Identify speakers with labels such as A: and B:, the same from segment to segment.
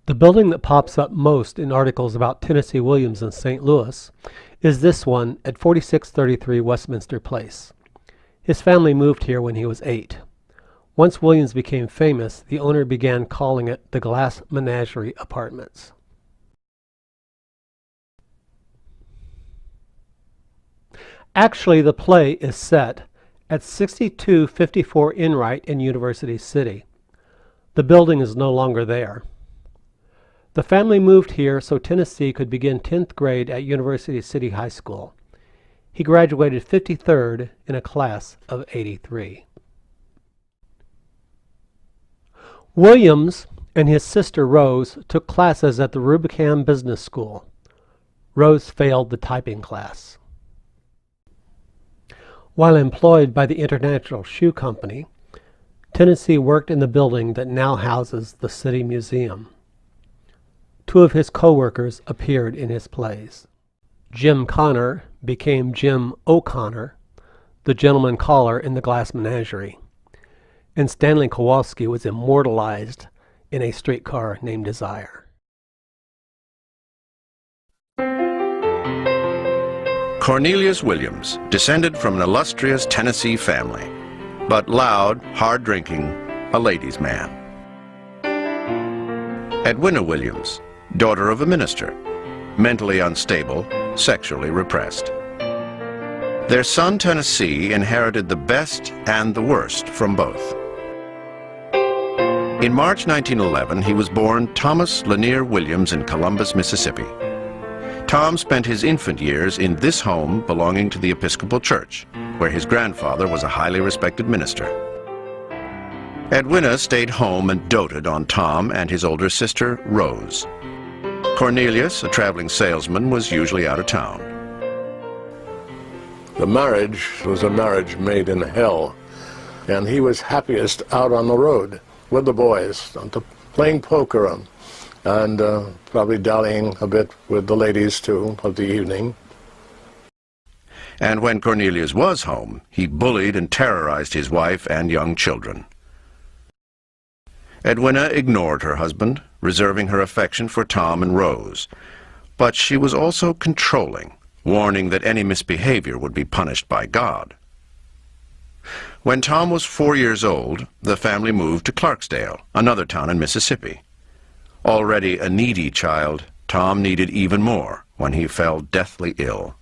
A: The building that pops up most in articles about Tennessee Williams in St. Louis is this one at 4633 Westminster Place. His family moved here when he was 8. Once Williams became famous, the owner began calling it the Glass Menagerie Apartments. Actually, the play is set at 6254 Enright in University City. The building is no longer there. The family moved here so Tennessee could begin 10th grade at University City High School. He graduated 53rd in a class of 83. Williams and his sister Rose took classes at the Rubicam Business School. Rose failed the typing class. While employed by the International Shoe Company, Tennessee worked in the building that now houses the City Museum. 2 of his co-workers appeared in his plays. Jim Connor became Jim O'Connor, the gentleman caller in the Glass Menagerie, and Stanley Kowalski was immortalized in A Streetcar Named Desire.
B: Cornelius Williams descended from an illustrious Tennessee family, but loud, hard-drinking, a ladies' man. Edwina Williams, daughter of a minister, mentally unstable, sexually repressed. Their son Tennessee inherited the best and the worst from both. In March 1911, he was born Thomas Lanier Williams in Columbus, Mississippi. Tom spent his infant years in this home belonging to the Episcopal Church, where his grandfather was a highly respected minister. Edwina stayed home and doted on Tom and his older sister, Rose. Cornelius, a traveling salesman, was usually out of town.
C: The marriage was a marriage made in hell, and he was happiest out on the road with the boys, playing poker and probably dallying a bit with the ladies too of the evening.
B: And when Cornelius was home, he bullied and terrorized his wife and young children. Edwina ignored her husband, reserving her affection for Tom and Rose, but she was also controlling, warning that any misbehavior would be punished by God. When Tom was 4 years old, the family moved to Clarksdale, another town in Mississippi. Already a needy child, Tom needed even more when he fell deathly ill.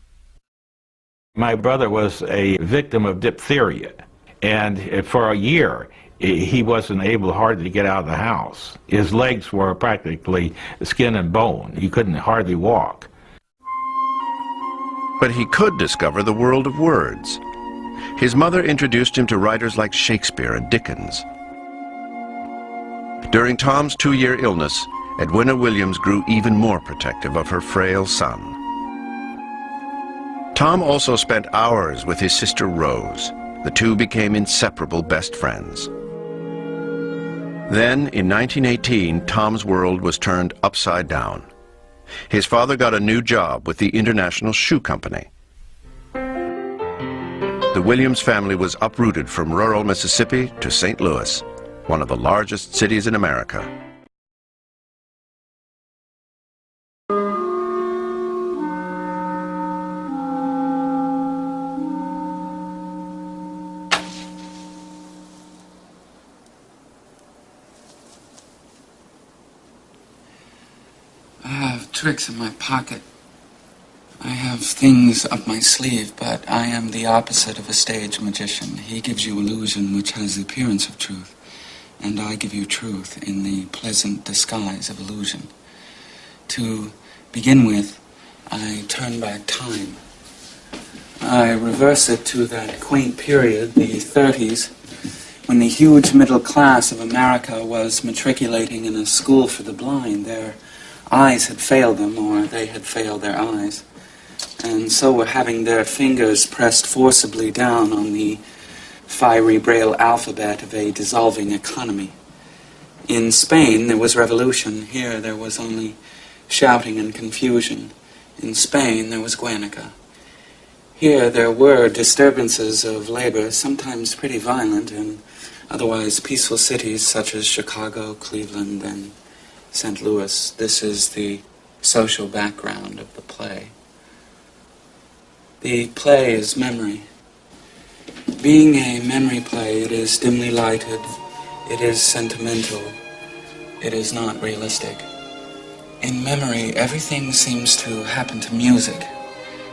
D: My brother was a victim of diphtheria, and for a year he wasn't able hardly to get out of the house. His legs were practically skin and bone. He couldn't hardly walk.
B: But he could discover the world of words. His mother introduced him to writers like Shakespeare and Dickens. During Tom's 2-year illness, Edwina Williams grew even more protective of her frail son. Tom also spent hours with his sister Rose. The two became inseparable best friends. Then, in 1918, Tom's world was turned upside down. His father got a new job with the International Shoe Company. The Williams family was uprooted from rural Mississippi to St. Louis, one of the largest cities in America.
E: I have tricks in my pocket. I have things up my sleeve, but I am the opposite of a stage magician. He gives you illusion which has the appearance of truth, and I give you truth in the pleasant disguise of illusion. To begin with, I turn back time. I reverse it to that quaint period, the 30s, when the huge middle class of America was matriculating in a school for the blind. Their eyes had failed them, or they had failed their eyes, and so were having their fingers pressed forcibly down on the fiery braille alphabet of a dissolving economy. In Spain there was revolution. Here there was only shouting and confusion. In Spain there was Guernica. Here there were disturbances of labor, sometimes pretty violent, in otherwise peaceful cities such as Chicago, Cleveland, and St. Louis. This is the social background of the play. The play is memory. Being a memory play, it is dimly lighted, it is sentimental, it is not realistic. In memory, everything seems to happen to music.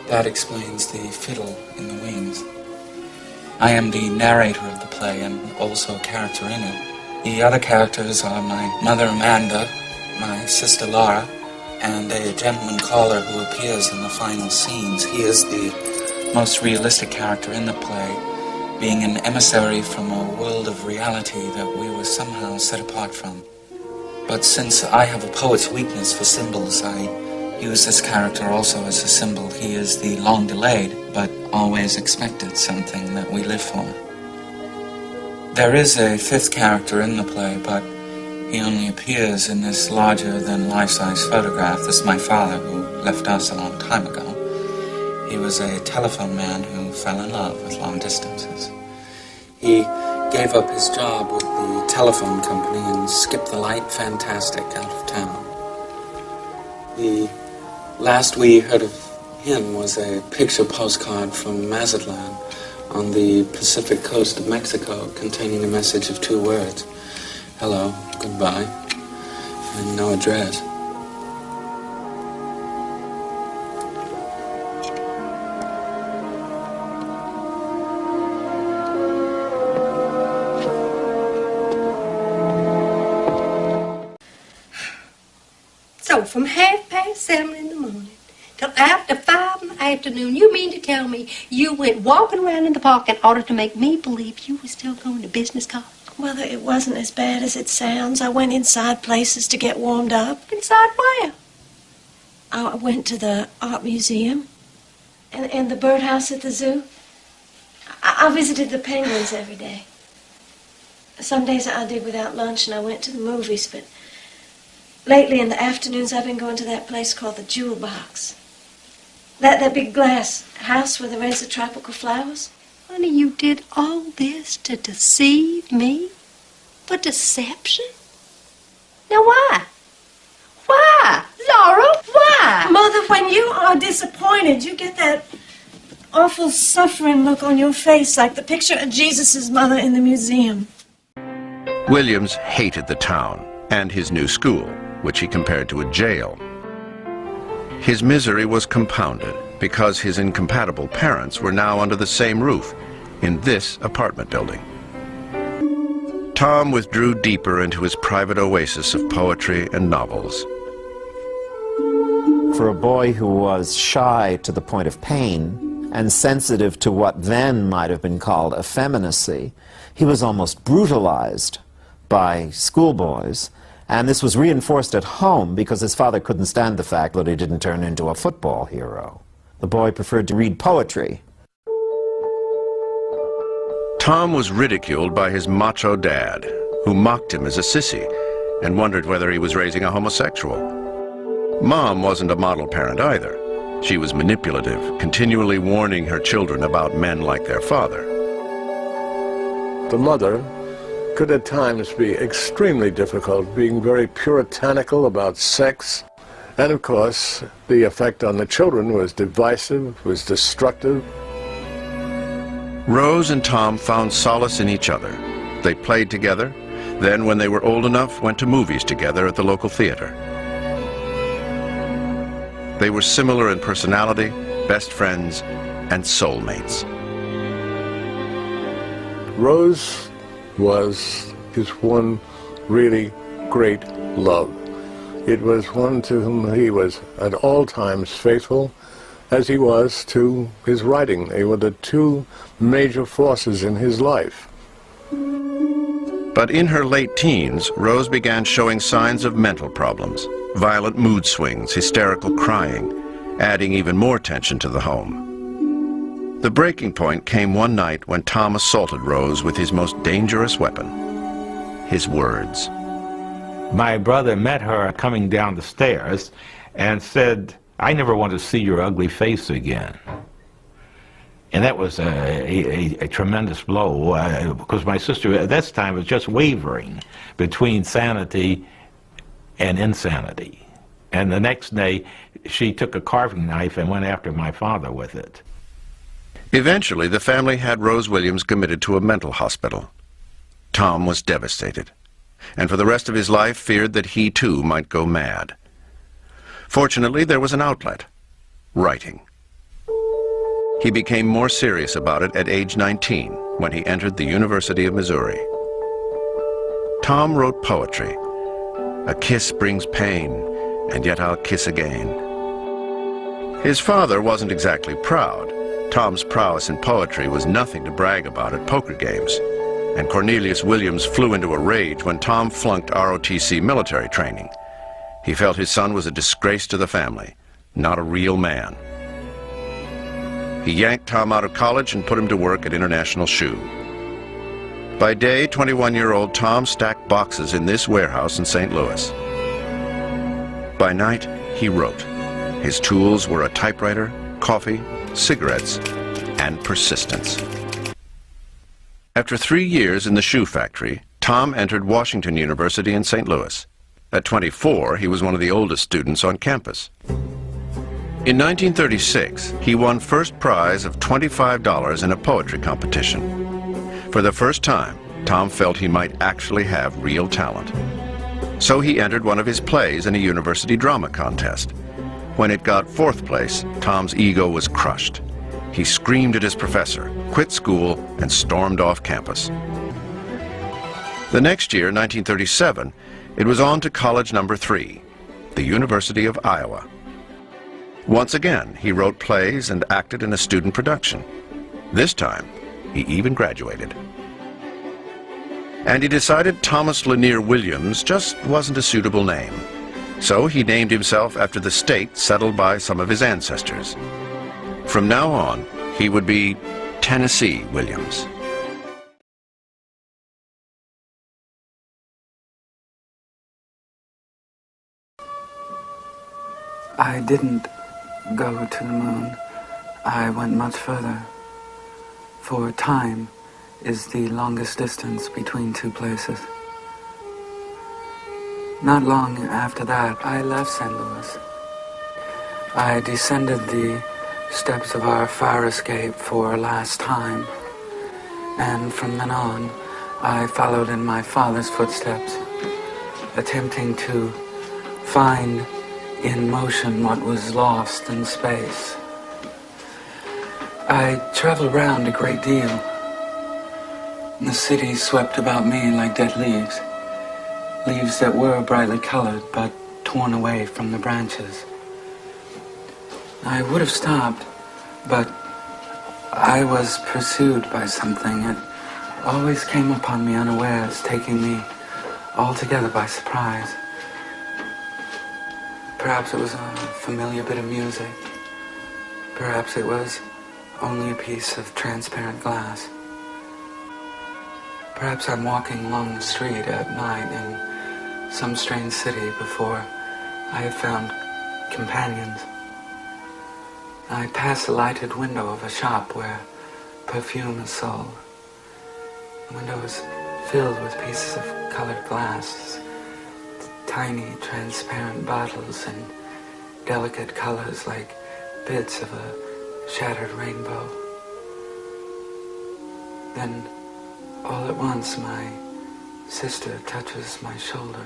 E: That explains the fiddle in the wings. I am the narrator of the play and also a character in it. The other characters are my mother Amanda, my sister Laura, and a gentleman caller who appears in the final scenes. He is the most realistic character in the play, being an emissary from a world of reality that we were somehow set apart from. But since I have a poet's weakness for symbols, I use this character also as a symbol. He is the long-delayed, but always expected something that we live for. There is a fifth character in the play, but he only appears in this larger-than-life-size photograph. This is my father, who left us a long time ago. He was a telephone man who fell in love with long distances. He gave up his job with the telephone company and skipped the light fantastic out of town. The last we heard of him was a picture postcard from Mazatlan on the Pacific coast of Mexico containing a message of 2 words: hello, goodbye, and no address.
F: So from 7:30 in the morning till after 5 in the afternoon, you mean to tell me you went walking around in the park in order to make me believe you were still going to business college?
G: Mother, it wasn't as bad as it sounds. I went inside places to get warmed up.
F: Inside where?
G: I went to the art museum and the birdhouse at the zoo. I visited the penguins every day. Some days I did without lunch and I went to the movies, but lately in the afternoons I've been going to that place called the Jewel Box. That big glass house where they raise the tropical flowers.
F: Honey, you did all this to deceive me? For deception? Now why? Why? Laura, why?
G: Mother, when you are disappointed, you get that awful suffering look on your face like the picture of Jesus' mother in the museum.
B: Williams hated the town and his new school, which he compared to a jail. His misery was compounded because his incompatible parents were now under the same roof in this apartment building. Tom withdrew deeper into his private oasis of poetry and novels.
H: For a boy who was shy to the point of pain and sensitive to what then might have been called effeminacy, he was almost brutalized by schoolboys. And this was reinforced at home because his father couldn't stand the fact that he didn't turn into a football hero. The boy preferred to read poetry.
B: Tom was ridiculed by his macho dad, who mocked him as a sissy and wondered whether he was raising a homosexual. Mom wasn't a model parent either. She was manipulative, continually warning her children about men like their father.
C: The mother could at times be extremely difficult, being very puritanical about sex. And of course, the effect on the children was divisive, was destructive.
B: Rose and Tom found solace in each other. They played together, then when they were old enough, went to movies together at the local theater. They were similar in personality, best friends, and soulmates.
C: Rose was his one really great love. It was one to whom he was at all times faithful, as he was to his writing. They were the 2 major forces in his life.
B: But in her late teens, Rose began showing signs of mental problems, violent mood swings, hysterical crying, adding even more tension to the home. The breaking point came one night when Tom assaulted Rose with his most dangerous weapon, his words.
D: My brother met her coming down the stairs and said, "I never want to see your ugly face again." And that was a tremendous blow, because my sister at that time was just wavering between sanity and insanity. And the next day, she took a carving knife and went after my father with it.
B: Eventually, the family had Rose Williams committed to a mental hospital. Tom was devastated, and for the rest of his life feared that he too might go mad. Fortunately, there was an outlet: writing. He became more serious about it at age 19, when he entered the University of Missouri. Tom wrote poetry. A kiss brings pain, and yet I'll kiss again. His father wasn't exactly proud. Tom's prowess in poetry was nothing to brag about at poker games, and Cornelius Williams flew into a rage when Tom flunked ROTC military training. He felt his son was a disgrace to the family, not a real man. He yanked Tom out of college and put him to work at International Shoe. By day, 21-year-old Tom stacked boxes in this warehouse in St. Louis. By night, he wrote. His tools were a typewriter, coffee, cigarettes, and persistence. After 3 years in the shoe factory, Tom entered Washington University in St. Louis. At 24, he was one of the oldest students on campus. In 1936, he won first prize of $25 in a poetry competition. For the first time, Tom felt he might actually have real talent. So he entered one of his plays in a university drama contest. When it got 4th place, Tom's ego was crushed. He screamed at his professor, quit school, and stormed off campus. The next year, 1937, it was on to college number 3, the University of Iowa. Once again, he wrote plays and acted in a student production. This time, he even graduated. And he decided Thomas Lanier Williams just wasn't a suitable name. So he named himself after the state settled by some of his ancestors. From now on, he would be Tennessee Williams.
E: I didn't go to the moon. I went much further. For time is the longest distance between two places. Not long after that, I left St. Louis. I descended the steps of our fire escape for a last time, and from then on, I followed in my father's footsteps, attempting to find in motion what was lost in space. I traveled around a great deal. The city swept about me like dead leaves. Leaves that were brightly colored, but torn away from the branches. I would have stopped, but I was pursued by something. It always came upon me unawares, taking me altogether by surprise. Perhaps it was a familiar bit of music. Perhaps it was only a piece of transparent glass. Perhaps I'm walking along the street at night in some strange city before I have found companions. I pass the lighted window of a shop where perfume is sold. The window is filled with pieces of colored glass, tiny transparent bottles in delicate colors like bits of a shattered rainbow. Then, all at once, my sister touches my shoulder,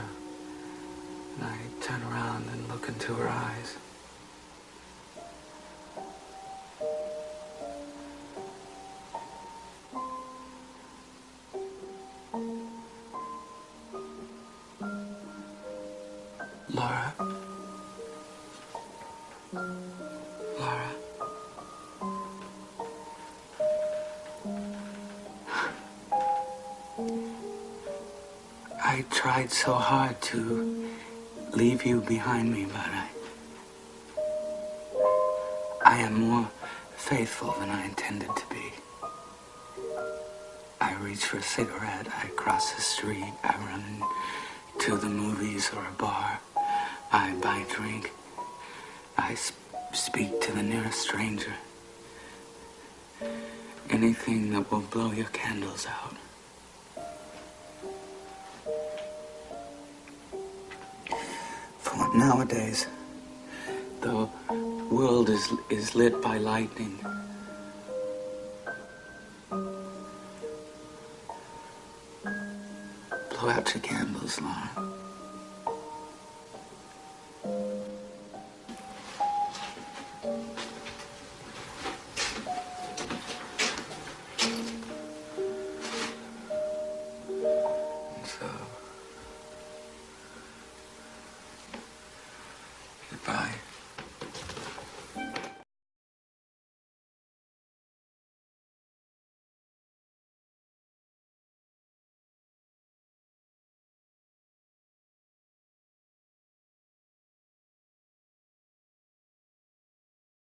E: and I turn around and look into her eyes. Laura. Laura. I tried so hard to leave you behind me, but I am more faithful than I intended to be. I reach for a cigarette, I cross the street, I run to the movies or a bar, I buy a drink, I speak to the nearest stranger. Anything that will blow your candles out. Nowadays, the world is lit by lightning. Blow out your candles, Laura.